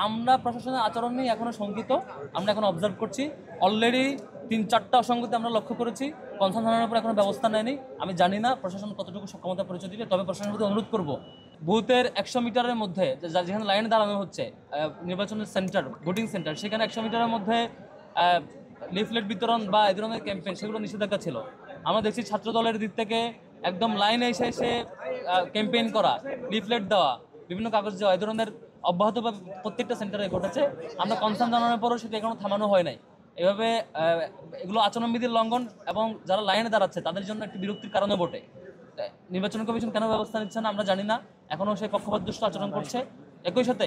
আমরা প্রশাসনের আচরণ নিয়ে এখনো শঙ্কিত। আমরা এখন অবজার্ভ করছি, অলরেডি 3-4টা অসঙ্গতি আমরা লক্ষ্য করেছি। কনসার্ন থানার উপর এখনো ব্যবস্থা নেয়নি। আমি জানি না প্রশাসন কতটুকু সক্ষমতা পরিচয় দিবে, তবে প্রশাসনের প্রতি অনুরোধ করব, বুথের 100 মিটারের মধ্যে যেখানে লাইনে দাঁড়ানো হচ্ছে নির্বাচনের সেন্টার, ভোটিং সেন্টার, সেখানে 100 মিটারের মধ্যে লিফলেট বিতরণ বা এই ধরনের ক্যাম্পেইন সেগুলো নিষেধাজ্ঞা ছিল। আমরা দেখছি ছাত্র দলের দিক থেকে একদম লাইনে এসে এসে ক্যাম্পেইন করা, লিফলেট দেওয়া, বিভিন্ন কাগজ দেওয়া, এই ধরনের অব্যাহতভাবে প্রত্যেকটা সেন্টারে ঘটেছে। আমরা কনসার্ন জানানোর পরও সেটা এখনো থামানো হয় নাই। এভাবে এগুলো আচরণবিধির লঙ্ঘন এবং যারা লাইনে দাঁড়াচ্ছে তাদের জন্য একটি বিরক্তির কারণে বটে। নির্বাচন কমিশন কেন ব্যবস্থা নিচ্ছে না আমরা জানি না, এখনও সেই পক্ষপাতদুষ্ট আচরণ করছে। একই সাথে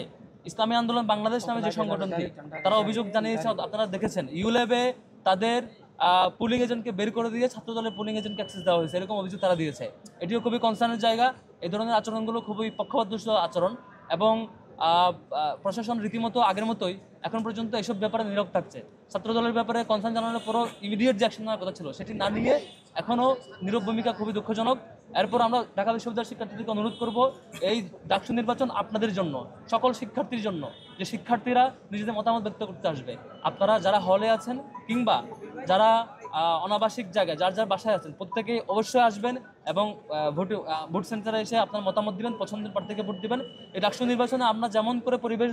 ইসলামী আন্দোলন বাংলাদেশ নামে যে সংগঠনটি, তারা অভিযোগ জানিয়েছে, আপনারা দেখেছেন ইউল্যাবে তাদের পুলিং এজেন্টকে বের করে দিয়ে ছাত্রদলের পুলিং এজেন্টকে অ্যাক্সেস দেওয়া হয়েছে, এরকম অভিযোগ তারা দিয়েছে। এটিও খুবই কনসার্নের জায়গা। এই ধরনের আচরণগুলো খুবই পক্ষপাতদুষ্ট আচরণ এবং প্রশাসন রীতিমতো আগের মতোই এখন পর্যন্ত এসব ব্যাপারে নীরব থাকছে। ছাত্রদলের ব্যাপারে কনসার্ন জানানোর পরও ইমিডিয়েট যে অ্যাকশন নেওয়ার কথা ছিল সেটি না নিয়ে এখনও নীরব ভূমিকা, খুবই দুঃখজনক। এরপর আমরা ঢাকা বিশ্ববিদ্যালয়ের শিক্ষার্থীদেরকে অনুরোধ করব, এই ডাকসু নির্বাচন আপনাদের জন্য, সকল শিক্ষার্থীর জন্য, যে শিক্ষার্থীরা নিজেদের মতামত ব্যক্ত করতে আসবে। আপনারা যারা হলে আছেন কিংবা যারা অনাবাসিক জায়গায় যার যার বাসায় আছেন, প্রত্যেকেই অবশ্যই আসবেন এবং ভোট সেন্টারে এসে আপনার মতামত দিবেন, পছন্দের প্রার্থীকে ভোট দিবেন। এই ডাকসু নির্বাচনে আমরা যেমন করে পরিবেশ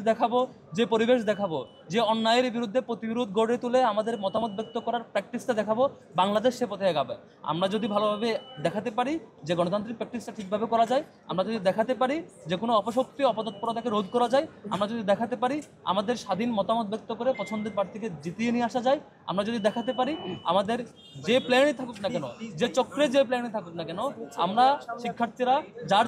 দেখাবো, যে অন্যায়ের বিরুদ্ধে প্রতিবিরোধ গড়ে তুলে আমাদের মতামত ব্যক্ত করার প্র্যাকটিসটা দেখাবো, বাংলাদেশ সে পথে এগাবে। আমরা যদি ভালোভাবে দেখাতে পারি যে গণতান্ত্রিক প্র্যাকটিসটা ঠিকভাবে করা যায়, আমরা যদি দেখাতে পারি যে কোনো অপশক্তি অপতৎপরতাকে রোধ করা যায়, আমরা যদি দেখাতে পারি আমাদের স্বাধীন মতামত ব্যক্ত করে পছন্দের প্রার্থীকে জিতিয়ে নিয়ে আসা যায়, আমরা যদি দেখাতে পারি আমাদের যে প্ল্যানে থাকুক না কেন, যে চক্রে যে প্ল্যানে থাকুক না কেন, আমরা শিক্ষার্থীরা যার